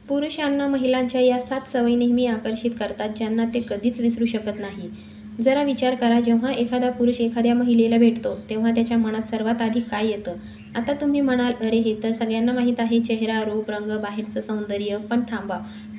पुरुषांना महिलांच्या या 7 सवयी नेहमी आकर्षित करतात, ज्यांना ते कधीच विसरू शकत नाही. जरा विचार करा, जेव्हा एखादा पुरुष एखाद्या महिलेला भेटतो, तेव्हा त्याच्या मनात सर्वात आधी काय येतं? आता तुम्ही म्हणाल, "अरे, हे तर सगळ्यांना माहीत आहे, चेहरा, रूप, रंग, बाहेरचं सौंदर्य." पण थांबा,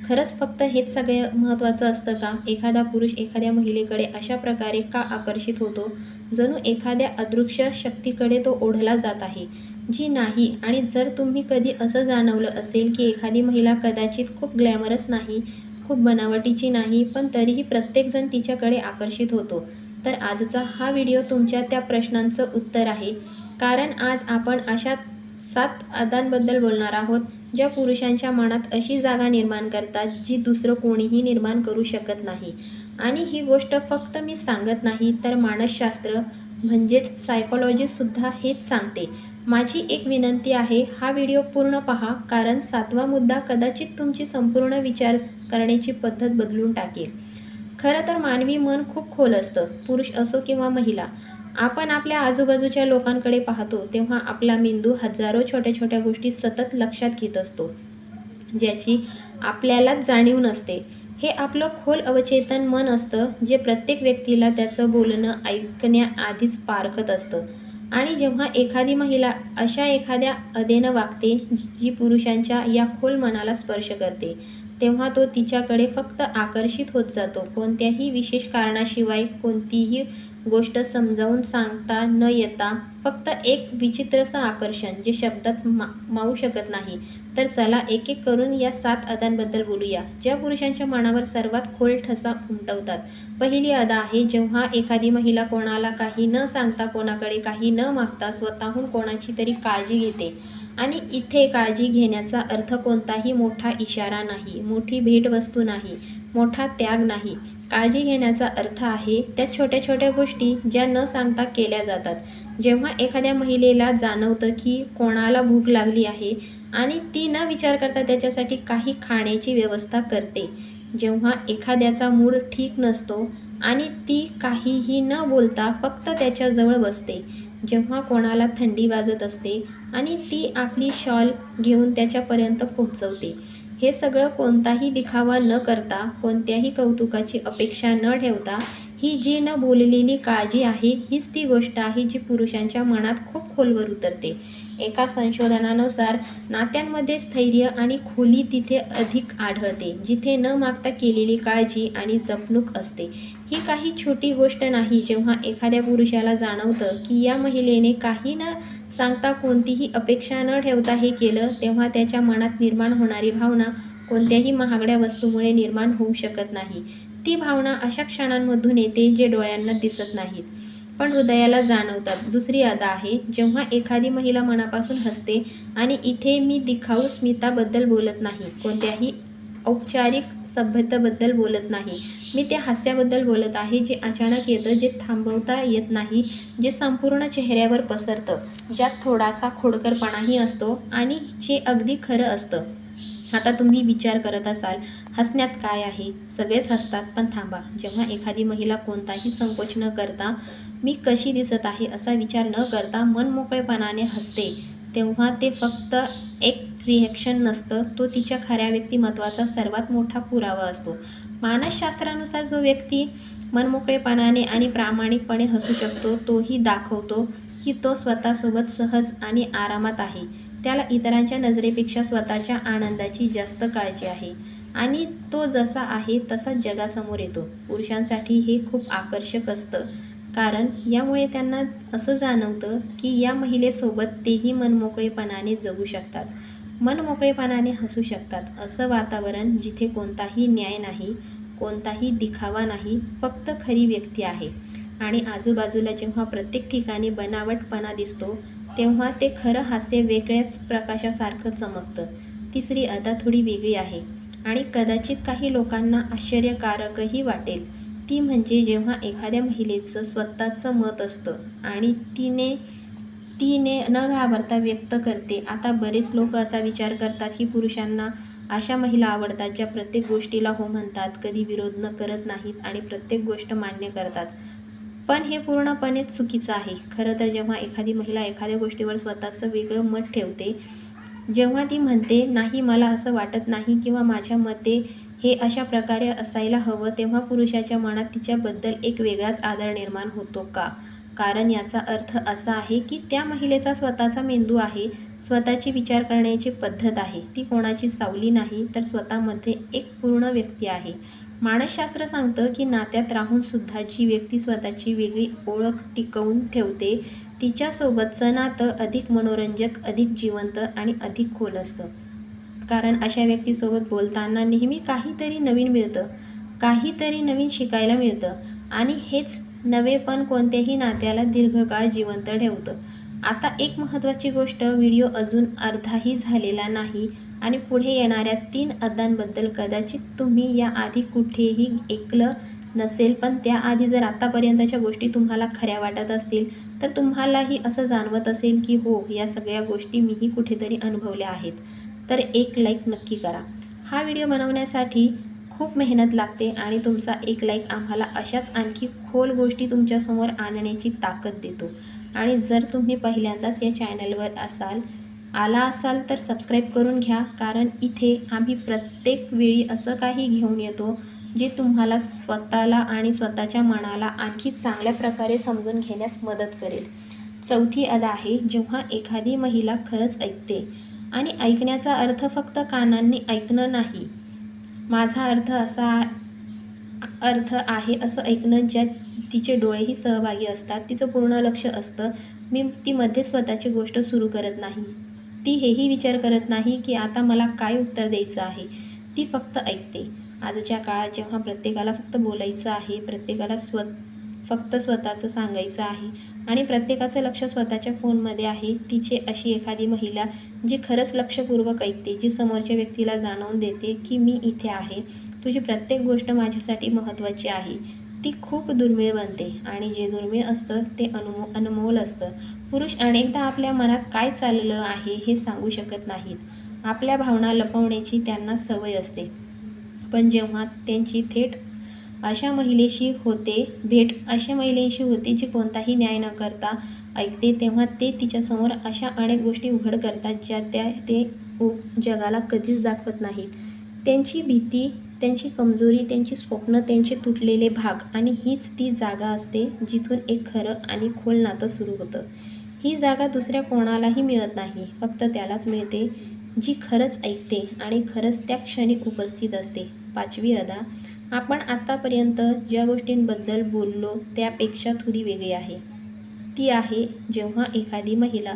खरंच फक्त हेच सगळे महत्त्वाचं असतं का? एखादा पुरुष एखाद्या महिलेकडे अशा प्रकारे का आकर्षित होतो, जणू एखाद्या अदृश्य शक्तीकडे तो ओढला जात आहे, जी नाही. आणि जर तुम्ही कधी असं जाणवलं असेल की एखादी महिला कदाचित खूप ग्लॅमरस नाही, खूप बनावटीची नाही, पण तरीही प्रत्येकजण तिच्याकडे आकर्षित होतो, तर आजचा हा व्हिडिओ तुमच्या त्या प्रश्नांचं उत्तर आहे. कारण आज आपण अशा 7 अदांबद्दल बोलणार आहोत, ज्या पुरुषांच्या मनात अशी जागा निर्माण करतात, जी दुसरं कोणीही निर्माण करू शकत नाही. आणि ही गोष्ट फक्त मी सांगत नाही, तर मानसशास्त्र म्हणजेच सायकॉलॉजीसुद्धा हेच सांगते. माझी एक विनंती आहे, हा व्हिडिओ पूर्ण पहा, कारण 7वा मुद्दा कदाचित तुमची संपूर्ण विचार करण्याची पद्धत बदलून टाकेल. खरं तर मानवी मन खूप खोल असतं, पुरुष असो किंवा महिला. आपण आपल्या आजूबाजूच्या लोकांकडे पाहतो, तेव्हा आपला मेंदू हजारो छोट्या-छोट्या गोष्टी सतत लक्षात घेत असतो, ज्याची आपल्यालाच जाणीव नसते. हे आपलं खोल अवचेतन मन असतं, जे प्रत्येक व्यक्तीला त्याचं बोलणं ऐकण्याआधीच पारखत असतं. आणि जेव्हा एखादी महिला अशा एखाद्या अदेनं वागते, जी पुरुषांच्या या खोल मनाला स्पर्श करते, तेव्हा तो तिच्याकडे फक्त आकर्षित होत जातो. कोणत्याही विशेष कारणाशिवाय, कोणतीही गोष्ट समजावून सांगता न येता, फक्त एक विचित्रसं आकर्षण, जे शब्दात मावू शकत नाही. तर चला एक-एक करून या 7 अदांबद्दल बोलूया, ज्या पुरुषांच्या मनावर सर्वात खोल ठसा उमटवतात. पहिली अदा आहे, जेव्हा एखादी महिला कोणाला काही न सांगता, कोणाकडे काही न मागता स्वतःहून कोणाची तरी काळजी घेते. आणि इथे काळजी घेण्याचा अर्थ कोणताही मोठा इशारा नाही, मोठी भेटवस्तू नाही, मोठा त्याग नाही. काळजी घेण्याचा अर्थ आहे त्या छोट्या-छोट्या गोष्टी, ज्या न सांगता केल्या जातात. जेव्हा एखाद्या महिलेला जाणवतं की कोणाला भूक लागली आहे आणि ती न विचार करता त्याच्यासाठी काही खाण्याची व्यवस्था करते. जेव्हा एखाद्याचा मूड ठीक नसतो आणि ती काहीही न बोलता फक्त त्याच्याजवळ बसते. जेव्हा कोणाला थंडी वाजत असते आणि ती आपली शॉल घेऊन त्याच्यापर्यंत पोहोचवते. हे सगळं कोणताही दिखावा न करता, कोणत्याही कौतुकाची अपेक्षा न ठेवता, ही जी न बोललेली काळजी आहे, हीच ती गोष्ट आहे जी पुरुषांच्या मनात खूप खोलवर उतरते. एका संशोधनानुसार नात्यांमध्ये स्थैर्य आणि खोली तिथे अधिक आढळते, जिथे न मागता केलेली काळजी आणि जपणूक असते. ही काही छोटी गोष्ट नाही. जेव्हा एखाद्या पुरुषाला जाणवतं की या महिलेने काही न सांगता, कोणतीही अपेक्षा न ठेवता हे केलं, तेव्हा त्याच्या मनात निर्माण होणारी भावना कोणत्याही महागड्या वस्तूमुळे निर्माण होऊ शकत नाही. ती भावना अशा क्षणांमधून येते, जे डोळ्यांना दिसत नाहीत, पण हृदयाला जाणवतात. दुसरी अदा आहे, जेव्हा एखादी महिला मनापासून हसते. आणि इथे मी दिखाऊ स्मिताबद्दल बोलत नाही, कोणत्याही औपचारिक सभ्यतेबद्दल बोलत नाही. मी त्या हास्याबद्दल बोलत आहे, जे अचानक येतं, जे थांबवता येत नाही, जे संपूर्ण चेहऱ्यावर पसरतं, ज्यात थोडासा खोडकरपणाही असतो आणि जे अगदी खरं असतं. आता तुम्ही विचार करत असाल, हसण्यात काय आहे? सगळेच हसतात. पण थांबा, जेव्हा एखादी महिला कोणताही संकोच न करता, मी कशी दिसत आहे असा विचार न करता मनमोकळेपणाने हसते, तेव्हा ते फक्त एक रिॲक्शन नसतं, तो तिच्या खऱ्या व्यक्तिमत्त्वाचा सर्वात मोठा पुरावा असतो. मानसशास्त्रानुसार जो व्यक्ती मनमोकळेपणाने आणि प्रामाणिकपणे हसू शकतो, तोही दाखवतो की तो स्वतःसोबत सहज आणि आरामात आहे. त्याला इतरांच्या नजरेपेक्षा स्वतःच्या आनंदाची जास्त काळजी आहे आणि तो जसा आहे तसाच जगासमोर येतो. पुरुषांसाठी हे खूप आकर्षक असतं, कारण यामुळे त्यांना असं जाणवतं की या महिलेसोबत तेही मनमोकळेपणाने जगू शकतात, मनमोकळेपणाने हसू शकतात. असं वातावरण जिथे कोणताही न्याय नाही, कोणताही दिखावा नाही, फक्त खरी व्यक्ती आहे. आणि आजूबाजूला जेव्हा प्रत्येक ठिकाणी बनावटपणा दिसतो, तेव्हा ते खरं हास्य वेगळ्याच प्रकाशासारखं चमकतं. तिसरी अदा थोडी वेगळी आहे आणि कदाचित काही लोकांना आश्चर्यकारकही वाटेल. ती म्हणजे जेव्हा एखाद्या महिलेचं स्वतःचं मत असतं आणि तिने न घाबरता व्यक्त करते. आता बरेच लोक असा विचार करतात की पुरुषांना अशा महिला आवडतात, ज्या प्रत्येक गोष्टीला हो म्हणतात, कधी विरोध न करत नाहीत आणि प्रत्येक गोष्ट मान्य करतात. पण हे पूर्णपणे चुकीचं आहे. खरं तर जेव्हा एखादी महिला एखाद्या गोष्टीवर स्वतःचं वेगळं मत ठेवते, जेव्हा ती म्हणते नाही मला असं वाटत नाही किंवा माझ्या मते हे अशा प्रकारे असायला हवं, तेव्हा पुरुषाच्या मनात तिच्याबद्दल एक वेगळाच आदर निर्माण होतो का? कारण याचा अर्थ असा आहे की त्या महिलेचा स्वतःचा मेंदू आहे, स्वतःची विचार करण्याची पद्धत आहे. ती कोणाची सावली नाही, तर स्वतःमध्ये एक पूर्ण व्यक्ती आहे. मानसशास्त्र सांगतं की नात्यात राहून सुद्धा जी व्यक्ती स्वतःची वेगळी ओळख टिकवून ठेवते, तिच्यासोबतचं नातं अधिक मनोरंजक, अधिक जिवंत आणि अधिक खोल असतं. कारण अशा व्यक्तीसोबत बोलताना नेहमी काहीतरी नवीन मिळतं, काहीतरी नवीन शिकायला मिळतं आणि हेच नवेपण कोणत्याही नात्याला दीर्घकाळ जिवंत ठेवतं. आता एक महत्त्वाची गोष्ट, व्हिडिओ अजून अर्धाही झालेला नाही आणि पुढे येणाऱ्या 3 अड्ड्यांबद्दल कदाचित तुम्ही याआधी कुठेही ऐकलं नसेल, पण त्याआधी जर आत्तापर्यंतच्या गोष्टी तुम्हाला खऱ्या वाटत असतील, तर तुम्हालाही असं जाणवत असेल की हो, या सगळ्या गोष्टी मीही कुठेतरी अनुभवल्या आहेत. तर एक लाईक नक्की करा. हा व्हिडिओ बनवण्यासाठी खूप मेहनत लागते आणि तुमचा एक लाईक आम्हाला अशाच आणखी खोल गोष्टी तुमच्यासमोर आणण्याची ताकद देतो. आणि जर तुम्ही पहिल्यांदाच या चॅनलवर आला असाल तर सबस्क्राईब करून घ्या, कारण इथे आम्ही प्रत्येक वेळी असं काही घेऊन येतो जे तुम्हाला स्वतःला आणि स्वतःच्या मनाला आणखी चांगल्या प्रकारे समजून घेण्यास मदत करेल. चौथी अदा आहे, जेव्हा एखादी महिला खरंच ऐकते. आणि ऐकण्याचा अर्थ फक्त कानांनी ऐकणं नाही. माझा अर्थ आहे असं ऐकणं ज्यात तिचे डोळेही सहभागी असतात, तिचं पूर्ण लक्ष असतं. ती मध्ये स्वतःची गोष्ट सुरू करत नाही. ती हेही विचार करत नाही की आता मला काय उत्तर द्यायचं आहे. ती फक्त ऐकते. आजच्या काळात जेव्हा प्रत्येकाला फक्त बोलायचं आहे, प्रत्येकाला फक्त स्वतःचं सांगायचं आहे आणि प्रत्येकाचं लक्ष स्वतःच्या फोनमध्ये आहे, तिचे अशी एखादी महिला जी खरंच लक्षपूर्वक ऐकते, जी समोरच्या व्यक्तीला जाणवून देते की मी इथे आहे, तुझी प्रत्येक गोष्ट माझ्यासाठी महत्त्वाची आहे, ती खूप दुर्मिळ बनते. आणि जे दुर्मिळ असतं ते अनमोल असतं. पुरुष अनेकदा आपल्या मनात काय चाललं आहे हे सांगू शकत नाहीत. आपल्या भावना लपवण्याची त्यांना सवय असते. पण जेव्हा त्यांची अशा महिलेशी होते जी कोणताही न्याय न करता ऐकते, तेव्हा ते तिच्यासमोर अशा अनेक गोष्टी उघड करतात ज्या ते जगाला कधीच दाखवत नाहीत. त्यांची भीती, त्यांची कमजोरी, त्यांची स्वप्न, त्यांचे तुटलेले भाग. आणि हीच ती जागा असते जिथून एक खरं आणि खोल नातं सुरू होतं. ही जागा दुसऱ्या कोणालाही मिळत नाही, फक्त त्यालाच मिळते जी खरंच ऐकते आणि खरंच त्या क्षणी उपस्थित असते. 5वी अदा, आपण आत्तापर्यंत ज्या गोष्टींबद्दल बोललो त्यापेक्षा थोडी वेगळी आहे. ती आहे जेव्हा एखादी महिला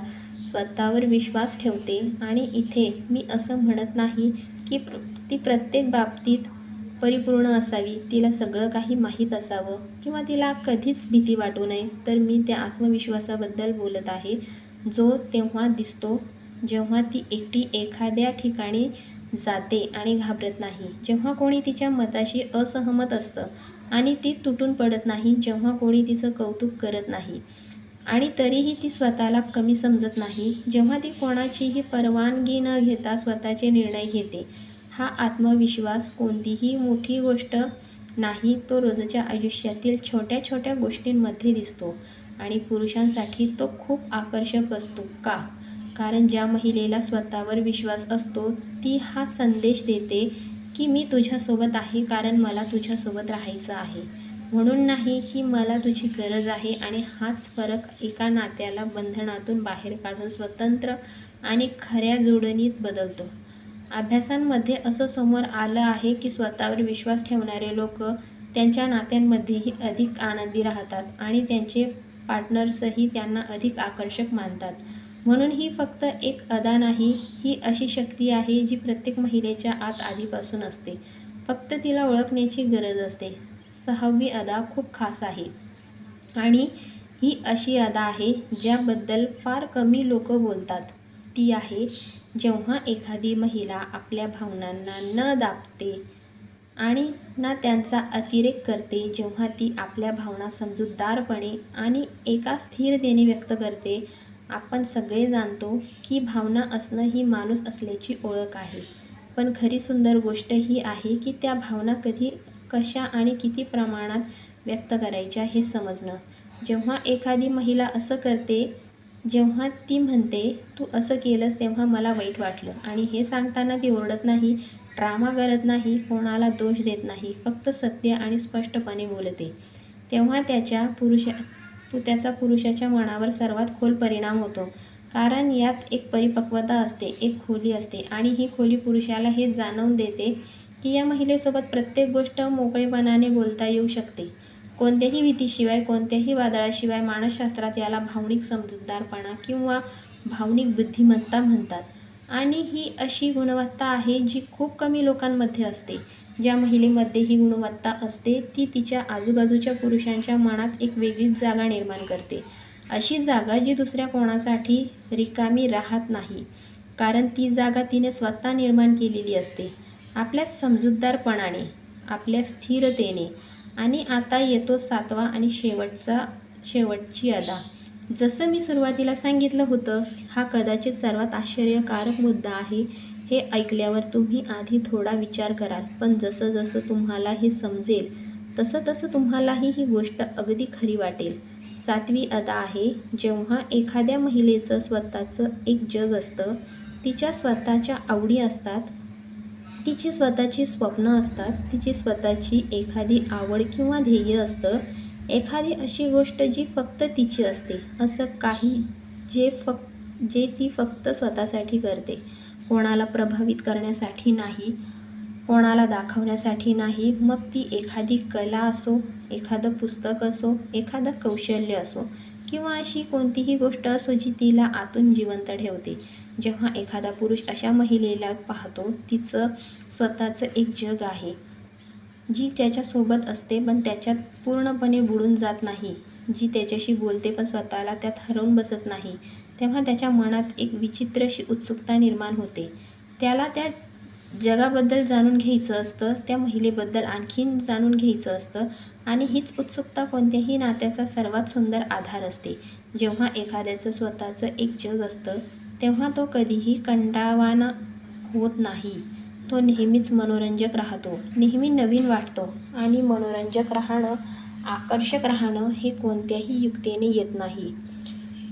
स्वतःवर विश्वास ठेवते. आणि इथे मी असं म्हणत नाही की ती प्रत्येक बाबतीत परिपूर्ण असावी, तिला सगळं काही माहीत असावं किंवा तिला कधीच भीती वाटू नये. तर मी त्या आत्मविश्वासाबद्दल बोलत आहे जो तेव्हा दिसतो जेव्हा ती एकटी एखाद्या ठिकाणी जाते आणि घाबरत नाही, जेव्हा कोणी तिच्या मताशी असहमत असतं आणि ती तुटून पडत नाही, जेव्हा कोणी तिचं कौतुक करत नाही आणि तरीही ती स्वतःला कमी समजत नाही, जेव्हा ती कोणाचीही परवानगी न घेता स्वतःचे निर्णय घेते. हा आत्मविश्वास कोणतीही मोठी गोष्ट नाही, तो रोजच्या आयुष्यातील छोट्या छोट्या गोष्टींमध्ये दिसतो. आणि पुरुषांसाठी तो खूप आकर्षक असतो का? कारण ज्या महिलेला स्वतःवर विश्वास असतो ती हा संदेश देते की मी तुझ्यासोबत आहे, कारण मला तुझ्यासोबत राहायचं आहे, म्हणून नाही की मला तुझी गरज आहे. आणि हाच फरक एका नात्याला बंधनातून बाहेर काढून स्वतंत्र आणि खऱ्या जोडणीत बदलतो. अभ्यासांमध्ये असं समोर आलं आहे की स्वतःवर विश्वास ठेवणारे लोक त्यांच्या नात्यांमध्येही अधिक आनंदी राहतात आणि त्यांचे पार्टनर्सही त्यांना अधिक आकर्षक मानतात. म्हणून ही फक्त एक अदा नाही, ही अशी शक्ती आहे जी प्रत्येक महिलेच्या आत आधीपासून असते, फक्त तिला ओळखण्याची गरज असते. 6वी अदा खूप खास आहे आणि ही अशी अदा आहे ज्याबद्दल फार कमी लोक बोलतात. ती आहे जेव्हा एखादी महिला आपल्या भावनांना न दाबते आणि ना त्यांचा अतिरेक करते, जेव्हा ती आपल्या भावना समजूतदारपणे आणि एका स्थिरतेने व्यक्त करते. आपण सगळे जाणतो की भावना असणं ही माणूस असल्याची ओळख आहे, पण खरी सुंदर गोष्ट ही आहे की त्या भावना कधी, कशा आणि किती प्रमाणात व्यक्त करायच्या हे समजणं. जेव्हा एखादी महिला असं करते जेव्हा ती म्हणते तू असं केलंस तेव्हा मला वाईट वाटलं, आणि हे सांगताना ती ओरडत नाही, ड्रामा करत नाही, कोणाला दोष देत नाही, फक्त सत्य आणि स्पष्टपणे बोलते, तेव्हा त्याचा पुरुषाच्या मनावर सर्वात खोल परिणाम होतो. कारण यात एक परिपक्वता असते, एक खोली असते, आणि ही खोली पुरुषाला हे जाणवून देते की या महिलेसोबत प्रत्येक गोष्ट मोकळेपणाने बोलता येऊ शकते. कोणत्याही भीतीशिवाय, कोणत्याही वादळाशिवाय. मानसशास्त्रात याला भावनिक समजूतदारपणा किंवा भावनिक बुद्धिमत्ता म्हणतात. आणि ही अशी गुणवत्ता आहे जी खूप कमी लोकांमध्ये असते. ज्या महिलेमध्ये ही गुणवत्ता असते ती तिच्या आजूबाजूच्या पुरुषांच्या मनात एक वेगळीच जागा निर्माण करते. अशी जागा जी दुसऱ्या कोणासाठी रिकामी राहत नाही, कारण ती जागा तिने स्वतः निर्माण केलेली असते. आपल्या समजूतदारपणाने, आपल्या स्थिरतेने. आणि आता येतो 7वा आणि शेवटची अदा. जसं मी सुरुवातीला सांगितलं होतं, हा कदाचित सर्वात आश्चर्यकारक मुद्दा आहे. हे ऐकल्यावर तुम्ही आधी थोडा विचार कराल, पण जसं जसं तुम्हाला हे समजेल तसं तसं तुम्हालाही ही गोष्ट अगदी खरी वाटेल. 7वी अदा आहे, जेव्हा एखाद्या महिलेचं स्वतःचं एक जग असतं, तिच्या स्वतःच्या आवडी असतात, तिची स्वतःची स्वप्न असतात, तिची स्वतःची एखादी आवड किंवा ध्येय असतं, एखादी अशी गोष्ट जी फक्त तिची असते, असं काही जे ती फक्त स्वतःसाठी करते, कोणाला प्रभावित करण्यासाठी नाही, कोणाला दाखवण्यासाठी नाही. मग ती एखादी कला असो, एखादं पुस्तक असो, एखादं कौशल्य असो, किंवा अशी कोणतीही गोष्ट असो जी तिला आतून जिवंत ठेवते. जेव्हा एखादा पुरुष अशा महिलेला पाहतो, तिचं स्वतःचं एक जग आहे, जी त्याच्यासोबत असते पण त्याच्यात पूर्णपणे बुडून जात नाही, जी त्याच्याशी बोलते पण स्वतःला त्यात हरवून बसत नाही, तेव्हा त्याच्या मनात एक विचित्र अशी उत्सुकता निर्माण होते. त्याला त्या जगाबद्दल जाणून घ्यायचं असतं, त्या महिलेबद्दल आणखीन जाणून घ्यायचं असतं, आणि हीच उत्सुकता कोणत्याही नात्याचा सर्वात सुंदर आधार असते. जेव्हा एखाद्याचं स्वतःचं एक जग असतं तेव्हा तो कधीही कंटाळवाणा होत नाही. तो नेहमीच मनोरंजक राहतो, नेहमी नवीन वाटतो. आणि मनोरंजक राहणं, आकर्षक राहणं हे कोणत्याही युक्तीने येत नाही.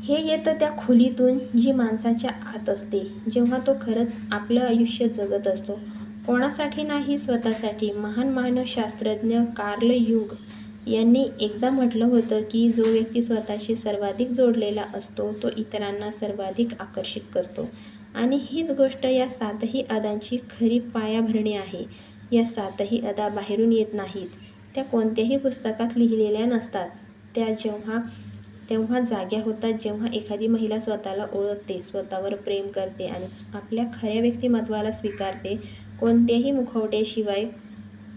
हे येतं त्या खोलीतून जी माणसाच्या आत असते, जेव्हा तो खरंच आपलं आयुष्य जगत असतो, कोणासाठी नाही, स्वतःसाठी. महान मानसशास्त्रज्ञ कार्ल युंग यांनी एकदा म्हटलं होतं की जो व्यक्ती स्वतःशी सर्वाधिक जोडलेला असतो तो इतरांना सर्वाधिक आकर्षित करतो. आणि हीच गोष्ट या 7ही अदांची खरी पायाभरणी आहे. या 7ही अदा बाहेरून येत नाहीत, त्या कोणत्याही पुस्तकात लिहिलेल्या नसतात. त्या तेव्हा जाग्या होतात जेव्हा एखादी महिला स्वतःला ओळखते, स्वतःवर प्रेम करते आणि आपल्या खऱ्या व्यक्तिमत्त्वाला स्वीकारते, कोणत्याही मुखवट्याशिवाय,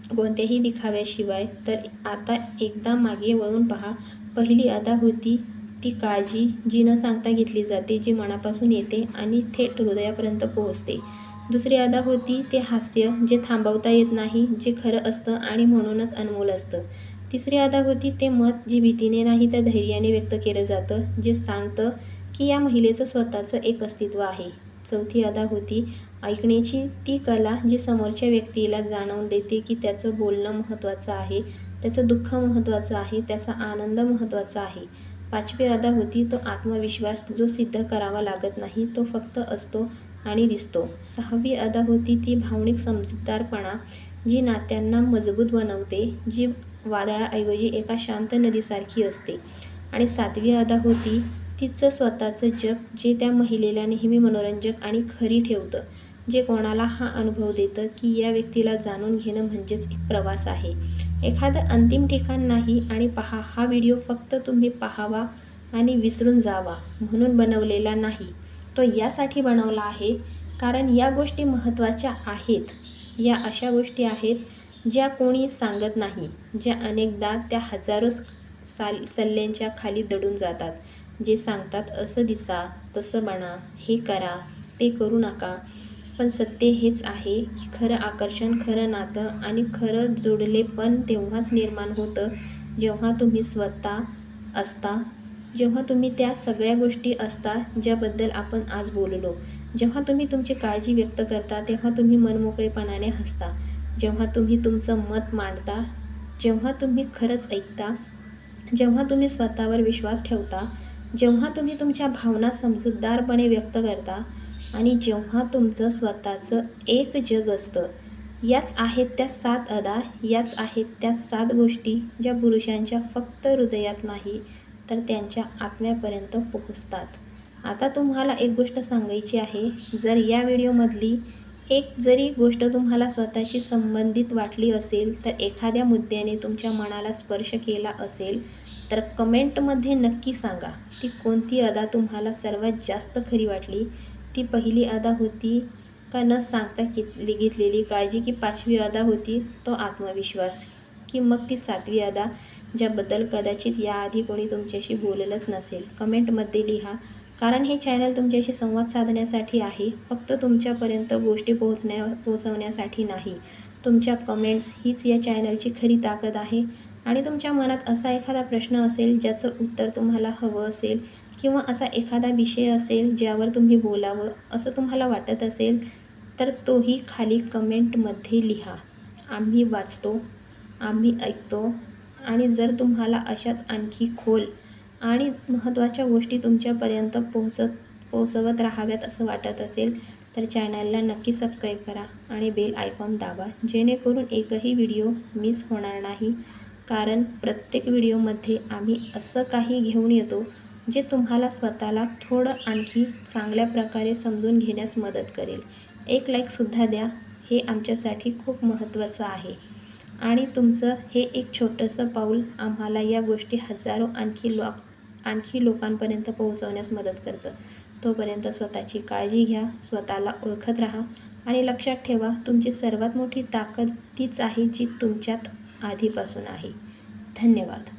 कोणत्याही दिखाव्याशिवाय. तर आता एकदा मागे वळून पहा. पहिली अदा होती ती काळजी, जी न सांगता घेतली जाते, जी मनापासून येते आणि थेट हृदयापर्यंत पोहोचते. दुसरी अदा होती ते हास्य, जे थांबवता येत नाही, जे खरं असतं आणि म्हणूनच अनमोल असतं. तिसरी अदा होती ते मत, जे भीतीने नाही तर धैर्याने व्यक्त केलं जातं, जे सांगतं की या महिलेचं स्वतःचं एक अस्तित्व आहे. चौथी अदा होती ऐकण्याची ती कला, जी समोरच्या व्यक्तीला जाणवून देते की त्याचं बोलणं महत्त्वाचं आहे, त्याचं दुःख महत्त्वाचं आहे, त्याचा आनंद महत्त्वाचा आहे. पाचवी अदा होती तो आत्मविश्वास, जो सिद्ध करावा लागत नाही, तो फक्त असतो आणि दिसतो. सहावी अदा होती ती भावनिक समजूतदारपणा, जी नात्यांना मजबूत बनवते, जी वादळाऐवजी एका शांत नदीसारखी असते. आणि 7वी अदा होती तिचं स्वतःचं जग, जे त्या महिलेला नेहमी मनोरंजक आणि खरी ठेवतं, जे कोणाला हा अनुभव देतं की या व्यक्तीला जाणून घेणं म्हणजेच एक प्रवास आहे, एखादं अंतिम ठिकाण नाही. आणि पहा, हा व्हिडिओ फक्त तुम्ही पाहावा आणि विसरून जावा म्हणून बनवलेला नाही. तो यासाठी बनवला आहे कारण या गोष्टी महत्त्वाच्या आहेत. या अशा गोष्टी आहेत ज्या कोणी सांगत नाही, ज्या अनेकदा त्या हजारो सल्ल्यांच्या खाली दडून जातात, जे सांगतात असं दिसा, तसं बना, हे करा, ते करू नका. पण सत्य हेच आहे की खरं आकर्षण, खरं नातं आणि खरं जोडलेपण तेव्हाच निर्माण होतं जेव्हा तुम्ही स्वतः असता, जेव्हा तुम्ही त्या सगळ्या गोष्टी असता ज्याबद्दल आपण आज बोललो. जेव्हा तुम्ही तुमची काळजी व्यक्त करता, तेव्हा तुम्ही मनमोकळेपणाने हसता, जेव्हा तुम्ही तुमचं मत मांडता, जेव्हा तुम्ही खरंच ऐकता, जेव्हा तुम्ही स्वतःवर विश्वास ठेवता, जेव्हा तुम्ही तुमच्या भावना समजूतदारपणे व्यक्त करता आणि जेव्हा तुमचं स्वतःचं एक जग असतं. याच आहेत त्या 7 अदा, याच आहेत त्या 7 गोष्टी ज्या पुरुषांच्या फक्त हृदयात नाही तर त्यांच्या आत्म्यापर्यंत पोहोचतात. आता तुम्हाला एक गोष्ट सांगायची आहे. जर या व्हिडिओमधली एक जरी गोष्ट तुम्हाला स्वतःशी संबंधित वाटली असेल, तर एखाद्या मुद्द्याने तुमच्या मनाला स्पर्श केला असेल, तर कमेंटमध्ये नक्की सांगा. ती कोणती अदा तुम्हाला सर्वात जास्त खरी वाटली? ती पहिली अदा होती का न सांगता घेतलेली काळजी, की 5वी अदा होती तो आत्मविश्वास, की मग ती 7वी अदा ज्याबद्दल कदाचित याआधी कोणी तुमच्याशी बोललंच नसेल? कमेंटमध्ये लिहा. कारण हे चॅनल तुमच्याशी संवाद साधण्यासाठी आहे, फक्त तुमच्यापर्यंत गोष्टी पोहोचवण्यासाठी नाही. तुमच्या कमेंट्स हीच या चॅनलची खरी ताकद आहे. आणि तुमच्या मनात असा एखादा प्रश्न असेल ज्याचं उत्तर तुम्हाला हवं असेल, किंवा असा एखादा विषय असेल ज्यावर तुम्ही बोलावं असं तुम्हाला वाटत असेल, तर तोही खाली कमेंटमध्ये लिहा. आम्ही वाचतो, आम्ही ऐकतो. आणि जर तुम्हाला अशाच आणखी खोल आणि महत्त्वाच्या गोष्टी तुमच्यापर्यंत पोहोचवत राहाव्यात असं वाटत असेल, तर चॅनलला नक्की सबस्क्राईब करा आणि बेल आयकॉन दाबा, जेणेकरून एकही व्हिडिओ मिस होणार नाही. कारण प्रत्येक व्हिडिओमध्ये आम्ही असं काही घेऊन येतो जे तुम्हाला स्वतःला थोडं आणखी चांगल्या प्रकारे समजून घेण्यास मदत करेल. एक लाईकसुद्धा द्या, हे आमच्यासाठी खूप महत्त्वाचं आहे. आणि तुमचं हे एक छोटंसं पाऊल आम्हाला या गोष्टी हजारो आणखी लोकांपर्यंत पोहोचवण्यास मदत करतं. तोपर्यंत स्वतःची काळजी घ्या, स्वतःला ओळखत राहा आणि लक्षात ठेवा, तुमची सर्वात मोठी ताकद तीच आहे जी तुमच्यात आधीपासून आहे. धन्यवाद.